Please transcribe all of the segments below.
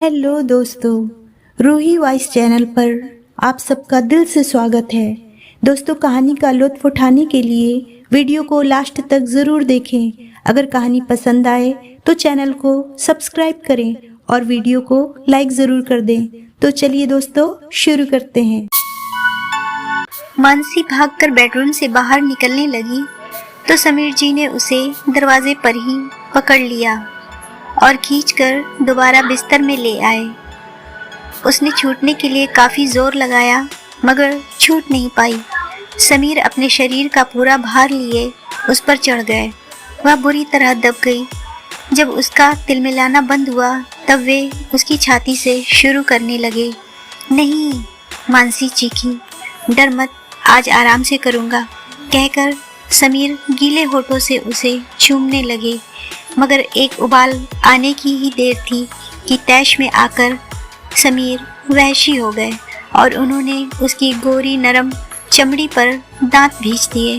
Hello दोस्तों, Ruhi voice channel पर आप सबका दिल से स्वागत है। दोस्तों, कहानी का लुत्फ उठाने के लिए वीडियो को लास्ट तक ज़रूर देखें। अगर कहानी पसंद आए तो चैनल को सब्सक्राइब करें और वीडियो को लाइक ज़रूर कर दें। तो चलिए दोस्तों, शुरू करते हैं। मानसी भागकर बेडरूम से बाहर निकलने लगी तो समीर जी ने उसे दरवाजे पर ही पकड़ लिया और खींचकर दोबारा बिस्तर में ले आए। उसने छूटने के लिए काफ़ी जोर लगाया मगर छूट नहीं पाई। समीर अपने शरीर का पूरा भार लिए उस पर चढ़ गए। वह बुरी तरह दब गई। जब उसका तिलमिलाना बंद हुआ तब वे उसकी छाती से शुरू करने लगे। नहीं, मानसी चीखी, डर मत, आज आराम से करूँगा, कहकर समीर गीले होठों से उसे चूमने लगे। मगर एक उबाल आने की ही देर थी कि तैश में आकर समीर वहशी हो गए और उन्होंने उसकी गोरी नरम चमड़ी पर दांत भींच दिए।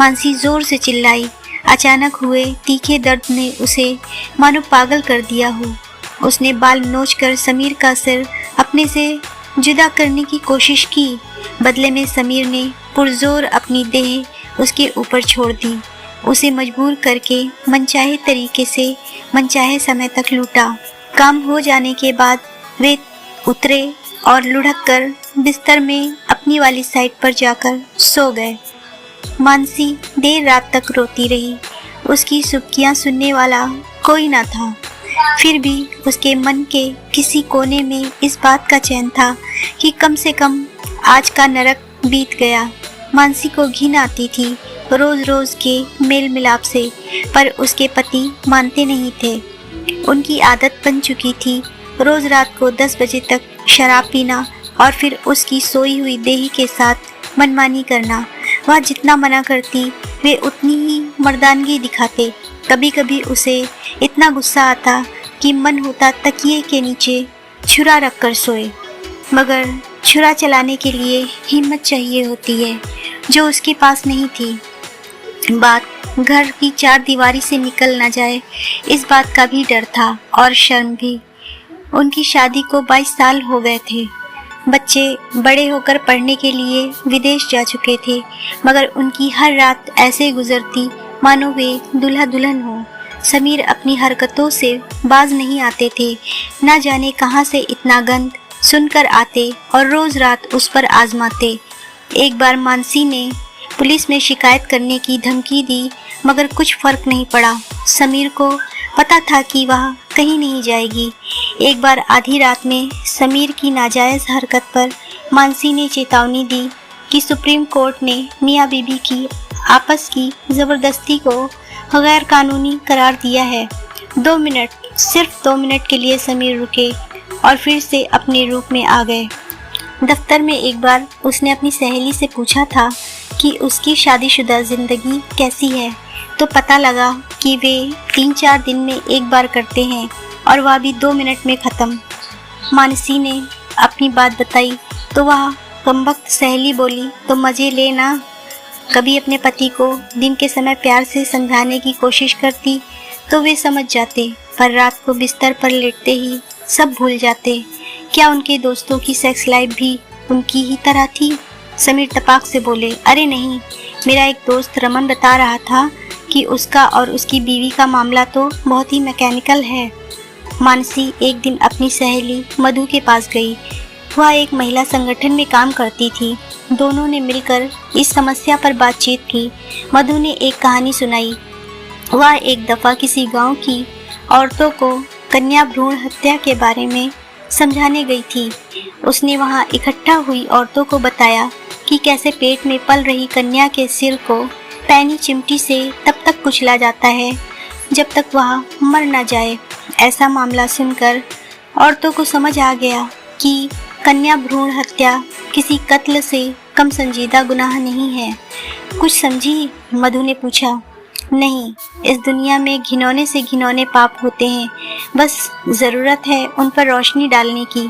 मानसी जोर से चिल्लाई। अचानक हुए तीखे दर्द ने उसे मानो पागल कर दिया हो। उसने बाल नोचकर समीर का सिर अपने से जुदा करने की कोशिश की। बदले में समीर ने पुरजोर अपनी देह उसके ऊपर छोड़ दी, उसे मजबूर करके मनचाहे तरीके से मनचाहे समय तक लूटा। काम हो जाने के बाद वे उतरे और लुढ़क कर बिस्तर में अपनी वाली साइड पर जाकर सो गए। मानसी देर रात तक रोती रही। उसकी सुबकियां सुनने वाला कोई ना था। फिर भी उसके मन के किसी कोने में इस बात का चैन था कि कम से कम आज का नरक बीत गया। मानसी को घिन आती थी रोज रोज के मेल मिलाप से, पर उसके पति मानते नहीं थे। उनकी आदत बन चुकी थी रोज रात को 10 बजे तक शराब पीना और फिर उसकी सोई हुई देही के साथ मनमानी करना। वह जितना मना करती वे उतनी ही मर्दानगी दिखाते। कभी कभी उसे इतना गुस्सा आता कि मन होता तकिए के नीचे छुरा रखकर सोए, मगर छुरा चलाने के लिए हिम्मत चाहिए होती है जो उसके पास नहीं थी। बात घर की चार दीवारी से निकल न जाए, इस बात का भी डर था और शर्म भी। उनकी शादी को 22 साल हो गए थे। बच्चे बड़े होकर पढ़ने के लिए विदेश जा चुके थे, मगर उनकी हर रात ऐसे गुजरती मानो वे दूल्हा दुल्हन हो। समीर अपनी हरकतों से बाज नहीं आते थे। न जाने कहाँ से इतना गंध सुनकर आते और रोज रात उस पर आजमाते। एक बार मानसी ने पुलिस में शिकायत करने की धमकी दी, मगर कुछ फर्क नहीं पड़ा। समीर को पता था कि वह कहीं नहीं जाएगी। एक बार आधी रात में समीर की नाजायज़ हरकत पर मानसी ने चेतावनी दी कि सुप्रीम कोर्ट ने मियाँ बीबी की आपस की ज़बरदस्ती को गैर कानूनी करार दिया है। 2 मिनट, सिर्फ 2 मिनट के लिए समीर रुके और फिर से अपने रूप में आ गए। दफ्तर में एक बार उसने अपनी सहेली से पूछा था कि उसकी शादीशुदा ज़िंदगी कैसी है, तो पता लगा कि वे 3-4 दिन में एक बार करते हैं और वह भी 2 मिनट में ख़त्म। मानसी ने अपनी बात बताई तो वह कमबख्त सहेली बोली, तो मज़े लेना। कभी अपने पति को दिन के समय प्यार से समझाने की कोशिश करती तो वे समझ जाते, पर रात को बिस्तर पर लेटते ही सब भूल जाते। क्या उनके दोस्तों की सेक्स लाइफ भी उनकी ही तरह थी? समीर तपाक से बोले, अरे नहीं, मेरा एक दोस्त रमन बता रहा था कि उसका और उसकी बीवी का मामला तो बहुत ही मैकेनिकल है। मानसी एक दिन अपनी सहेली मधु के पास गई। वह एक महिला संगठन में काम करती थी। दोनों ने मिलकर इस समस्या पर बातचीत की। मधु ने एक कहानी सुनाई। वह एक दफ़ा किसी गांव की औरतों को कन्या भ्रूण हत्या के बारे में समझाने गई थी। उसने वहां इकट्ठा हुई औरतों को बताया कि कैसे पेट में पल रही कन्या के सिर को पैनी चिमटी से तब तक कुचला जाता है जब तक वह मर न जाए। ऐसा मामला सुनकर औरतों को समझ आ गया कि कन्या भ्रूण हत्या किसी कत्ल से कम संजीदा गुनाह नहीं है। कुछ समझी? मधु ने पूछा। नहीं, इस दुनिया में घिनौने से घिनौने पाप होते हैं, बस ज़रूरत है उन पर रोशनी डालने की।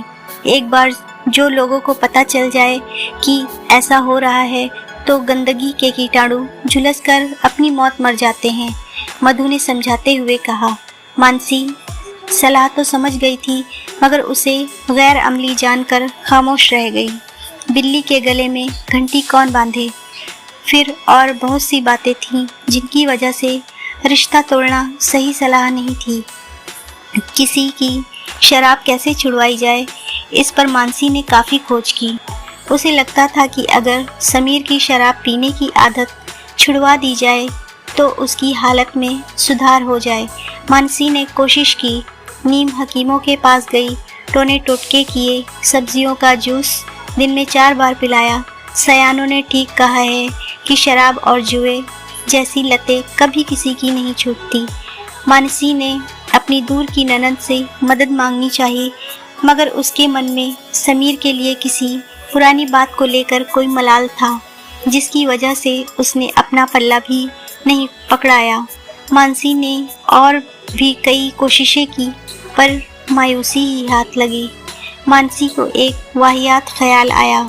एक बार जो लोगों को पता चल जाए कि ऐसा हो रहा है तो गंदगी के कीटाणु झुलस कर अपनी मौत मर जाते हैं, मधु ने समझाते हुए कहा। मानसी सलाह तो समझ गई थी, मगर उसे गैर अमली जानकर खामोश रह गई। बिल्ली के गले में घंटी कौन बांधे? फिर और बहुत सी बातें थीं जिनकी वजह से रिश्ता तोड़ना सही सलाह नहीं थी। किसी की शराब कैसे छुड़वाई जाए, इस पर मानसी ने काफ़ी खोज की। उसे लगता था कि अगर समीर की शराब पीने की आदत छुड़वा दी जाए तो उसकी हालत में सुधार हो जाए। मानसी ने कोशिश की, नीम हकीमों के पास गई, टोने टोटके किए, सब्जियों का जूस दिन में 4 बार पिलाया। सयानों ने ठीक कहा है कि शराब और जुए जैसी लतें कभी किसी की नहीं छूटती। मानसी ने अपनी दूर की ननद से मदद मांगनी चाहिए, मगर उसके मन में समीर के लिए किसी पुरानी बात को लेकर कोई मलाल था, जिसकी वजह से उसने अपना पल्ला भी नहीं पकड़ाया। मानसी ने और भी कई कोशिशें की, पर मायूसी ही हाथ लगी। मानसी को एक वाहियात ख्याल आया।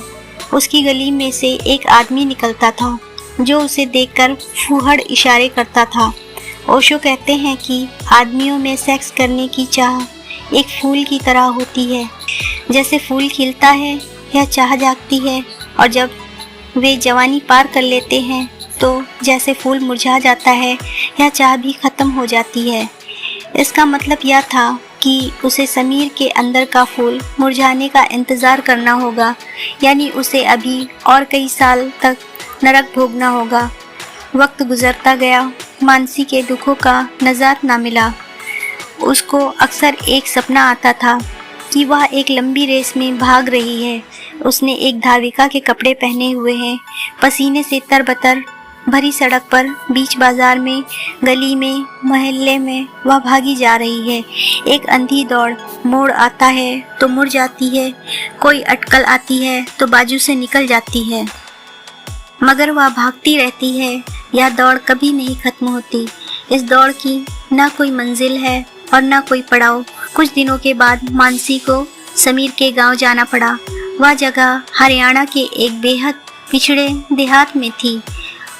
उसकी गली में से एक आदमी निकलता था जो उसे देखकर फूहड़ इशारे करता था। ओशो कहते हैं कि आदमियों में सेक्स करने की चाह एक फूल की तरह होती है। जैसे फूल खिलता है यह चाह जागती है, और जब वे जवानी पार कर लेते हैं तो जैसे फूल मुरझा जाता है यह चाह भी ख़त्म हो जाती है। इसका मतलब यह था कि उसे समीर के अंदर का फूल मुरझाने का इंतज़ार करना होगा, यानी उसे अभी और कई साल तक नरक भोगना होगा। वक्त गुजरता गया, मानसी के दुखों का नजात ना मिला। उसको अक्सर एक सपना आता था कि वह एक लंबी रेस में भाग रही है। उसने एक धाविका के कपड़े पहने हुए हैं, पसीने से तरबतर भरी सड़क पर, बीच बाजार में, गली में, मोहल्ले में वह भागी जा रही है। एक अंधी दौड़, मोड़ आता है तो मुड़ जाती है, कोई अटकल आती है तो बाजू से निकल जाती है, मगर वह भागती रहती है। यह दौड़ कभी नहीं खत्म होती। इस दौड़ की ना कोई मंजिल है और ना कोई पड़ाव। कुछ दिनों के बाद मानसी को समीर के गांव जाना पड़ा। वह जगह हरियाणा के एक बेहद पिछड़े देहात में थी।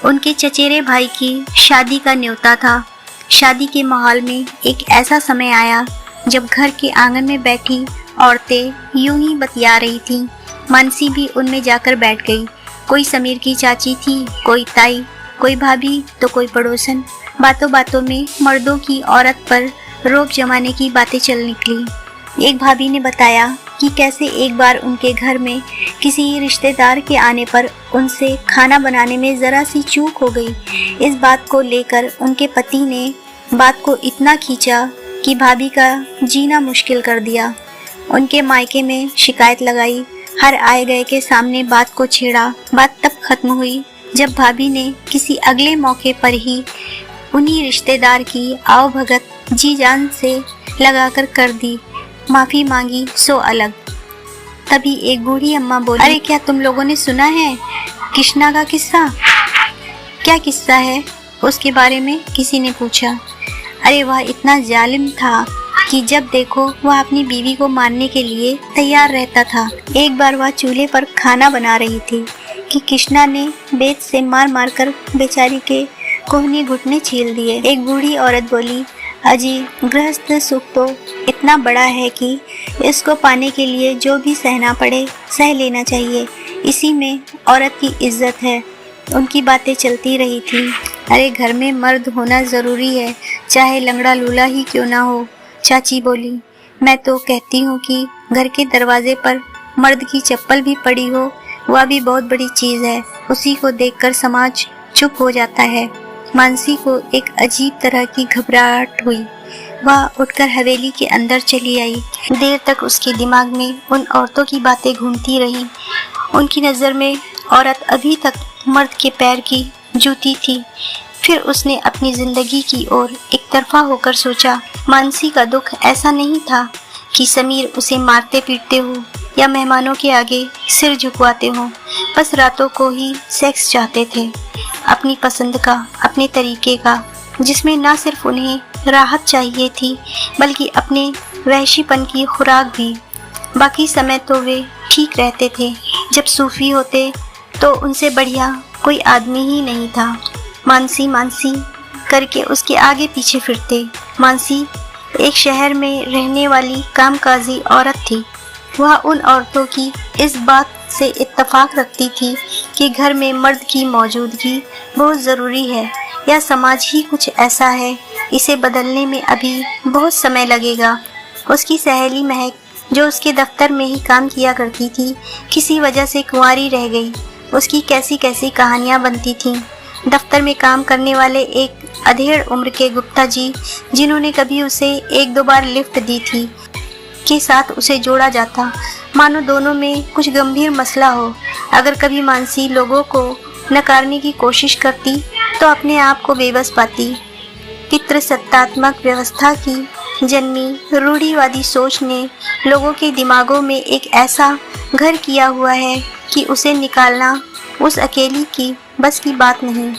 उनके चचेरे भाई की शादी का न्योता था। शादी के माहौल में एक ऐसा समय आया जब घर के आंगन में बैठी औरतें यूं ही बतिया रही थीं। मानसी भी उनमें जाकर बैठ गई। कोई समीर की चाची थी, कोई ताई, कोई भाभी तो कोई पड़ोसन। बातों बातों में मर्दों की औरत पर रोब जमाने की बातें चल निकली। एक भाभी ने बताया कि कैसे एक बार उनके घर में किसी रिश्तेदार के आने पर उनसे खाना बनाने में ज़रा सी चूक हो गई। इस बात को लेकर उनके पति ने बात को इतना खींचा कि भाभी का जीना मुश्किल कर दिया। उनके मायके में शिकायत लगाई, हर आए गए के सामने बात को छेड़ा। बात तब खत्म हुई जब भाभी ने किसी अगले मौके पर ही उन्हीं रिश्तेदार की आवभगत जी जान से लगाकर कर दी। माफ़ी मांगी सो अलग। तभी एक बूढ़ी अम्मा बोली, अरे क्या तुम लोगों ने सुना है कृष्णा का किस्सा? क्या किस्सा है उसके बारे में किसी ने पूछा। अरे वह इतना जालिम था कि जब देखो वह अपनी बीवी को मारने के लिए तैयार रहता था। एक बार वह चूल्हे पर खाना बना रही थी कि कृष्णा ने बेत से मार मार कर बेचारी के कोहनी घुटने छील दिए। एक बूढ़ी औरत बोली, अजी गृहस्थ सुख तो इतना बड़ा है कि इसको पाने के लिए जो भी सहना पड़े सह लेना चाहिए, इसी में औरत की इज्जत है। उनकी बातें चलती रही थी। अरे घर में मर्द होना ज़रूरी है, चाहे लंगड़ा लूला ही क्यों ना हो। चाची बोली, मैं तो कहती हूँ कि घर के दरवाजे पर मर्द की चप्पल भी पड़ी हो, वह भी बहुत बड़ी चीज़ है। उसी को देखकर समाज चुप हो जाता है। मानसी को एक अजीब तरह की घबराहट हुई। वह उठकर हवेली के अंदर चली आई। देर तक उसके दिमाग में उन औरतों की बातें घूमती रहीं। उनकी नज़र में औरत अभी तक मर्द के पैर की जूती थी। फिर उसने अपनी ज़िंदगी की ओर एक तरफा होकर सोचा। मानसी का दुख ऐसा नहीं था कि समीर उसे मारते पीटते हो या मेहमानों के आगे सिर झुकवाते हों। बस रातों को ही सेक्स चाहते थे, अपनी पसंद का, अपने तरीके का, जिसमें ना सिर्फ उन्हें राहत चाहिए थी बल्कि अपने वहशीपन की खुराक भी। बाकी समय तो वे ठीक रहते थे। जब सूफी होते तो उनसे बढ़िया कोई आदमी ही नहीं था। मानसी मानसी करके उसके आगे पीछे फिरते। मानसी एक शहर में रहने वाली कामकाजी औरत थी। वह उन औरतों की इस बात से इत्तेफाक रखती थी कि घर में मर्द की मौजूदगी बहुत ज़रूरी है। यह समाज ही कुछ ऐसा है, इसे बदलने में अभी बहुत समय लगेगा। उसकी सहेली महक, जो उसके दफ्तर में ही काम किया करती थी, किसी वजह से कुंवारी रह गई। उसकी कैसी कैसी कहानियाँ बनती थीं। दफ्तर में काम करने वाले एक अधेड़ उम्र के गुप्ता जी, जिन्होंने कभी उसे एक दो बार लिफ्ट दी थी, के साथ उसे जोड़ा जाता, मानो दोनों में कुछ गंभीर मसला हो। अगर कभी मानसी लोगों को नकारने की कोशिश करती तो अपने आप को बेबस पाती। पितृसत्तात्मक व्यवस्था की जन्मी रूढ़िवादी सोच ने लोगों के दिमागों में एक ऐसा घर किया हुआ है कि उसे निकालना उस अकेली की बस की बात नहीं।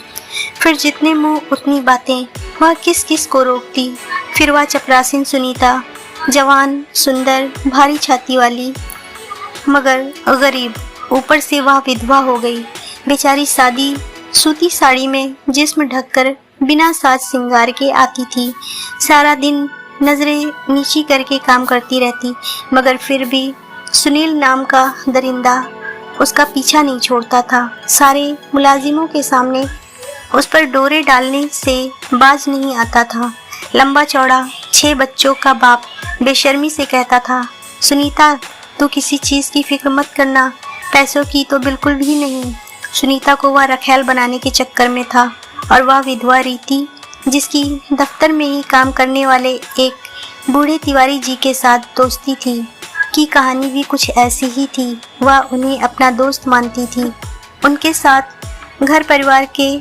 फिर जितने मुंह उतनी बातें, वह किस किस को रोकती। फिर वह चपरासीन सुनीता, जवान, सुंदर, भारी छाती वाली मगर गरीब, ऊपर से वह विधवा हो गई। बेचारी सादी सूती साड़ी में जिस्म ढककर बिना साज श्रृंगार के आती थी। सारा दिन नजरें नीची करके काम करती रहती, मगर फिर भी सुनील नाम का दरिंदा उसका पीछा नहीं छोड़ता था। सारे मुलाजिमों के सामने उस पर डोरे डालने से बाज नहीं आता था। लंबा चौड़ा 6 बच्चों का बाप बेशर्मी से कहता था, सुनीता तू किसी चीज़ की फिक्र मत करना, पैसों की तो बिल्कुल भी नहीं। सुनीता को वह रखैल बनाने के चक्कर में था। और वह विधवा रीति, जिसकी दफ्तर में ही काम करने वाले एक बूढ़े तिवारी जी के साथ दोस्ती थी, की कहानी भी कुछ ऐसी ही थी। वह उन्हें अपना दोस्त मानती थी, उनके साथ घर परिवार के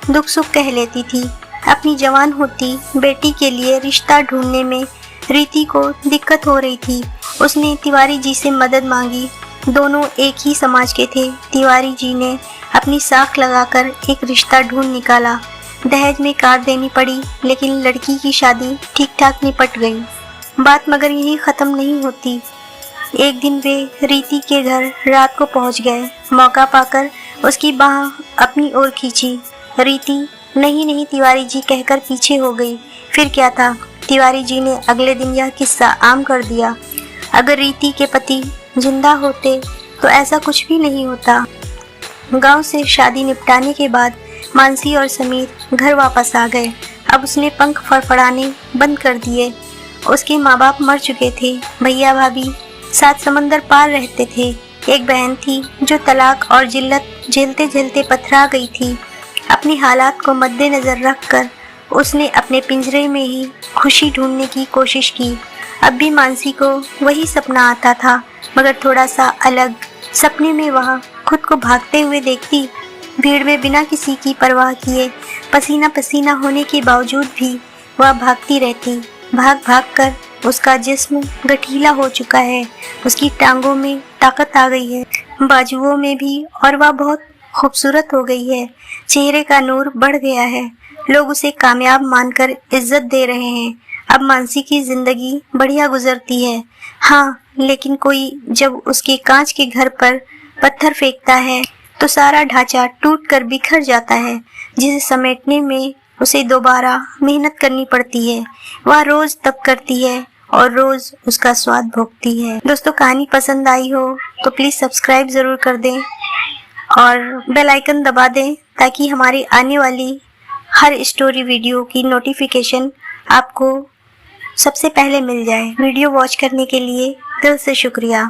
दुख सुख कह लेती थी। अपनी जवान होती बेटी के लिए रिश्ता ढूंढने में रीति को दिक्कत हो रही थी। उसने तिवारी जी से मदद मांगी। दोनों एक ही समाज के थे। तिवारी जी ने अपनी साख लगाकर एक रिश्ता ढूंढ निकाला। दहेज में काट देनी पड़ी, लेकिन लड़की की शादी ठीक ठाक निपट गई। बात मगर यहीं ख़त्म नहीं होती। एक दिन वे रीति के घर रात को पहुंच गए। मौका पाकर उसकी बाह अपनी ओर खींची। रीति नहीं नहीं तिवारी जी कहकर पीछे हो गई। फिर क्या था, तिवारी जी ने अगले दिन यह किस्सा आम कर दिया। अगर रीति के पति जिंदा होते तो ऐसा कुछ भी नहीं होता। गांव से शादी निपटाने के बाद मानसी और समीर घर वापस आ गए। अब उसने पंख फड़फड़ाने बंद कर दिए। उसके माँ बाप मर चुके थे। भैया भाभी 7 समंदर पार रहते थे। एक बहन थी जो तलाक और जिल्लत झेलते झेलते पथरा गई थी। अपनी हालात को मद्देनजर रखकर उसने अपने पिंजरे में ही खुशी ढूंढने की कोशिश की। अब भी मानसी को वही सपना आता था, मगर थोड़ा सा अलग। सपने में वह खुद को भागते हुए देखती, भीड़ में बिना किसी की परवाह किए, पसीना पसीना होने के बावजूद भी वह भागती रहती। भाग भाग कर उसका जिस्म गठीला हो चुका है। उसकी टांगों में ताकत आ गई है, बाजुओं में भी, और वह बहुत खूबसूरत हो गई है। चेहरे का नूर बढ़ गया है। लोग उसे कामयाब मानकर इज्जत दे रहे हैं। अब मानसी की जिंदगी बढ़िया गुजरती है। हाँ, लेकिन कोई जब उसके कांच के घर पर पत्थर फेंकता है तो सारा ढांचा टूट कर बिखर जाता है, जिसे समेटने में उसे दोबारा मेहनत करनी पड़ती है। वह रोज तप करती है और रोज उसका स्वाद भोगती है। दोस्तों, कहानी पसंद आई हो तो प्लीज़ सब्सक्राइब ज़रूर कर दें और बेल आइकन दबा दें, ताकि हमारी आने वाली हर स्टोरी वीडियो की नोटिफिकेशन आपको सबसे पहले मिल जाए। वीडियो वॉच करने के लिए दिल से शुक्रिया।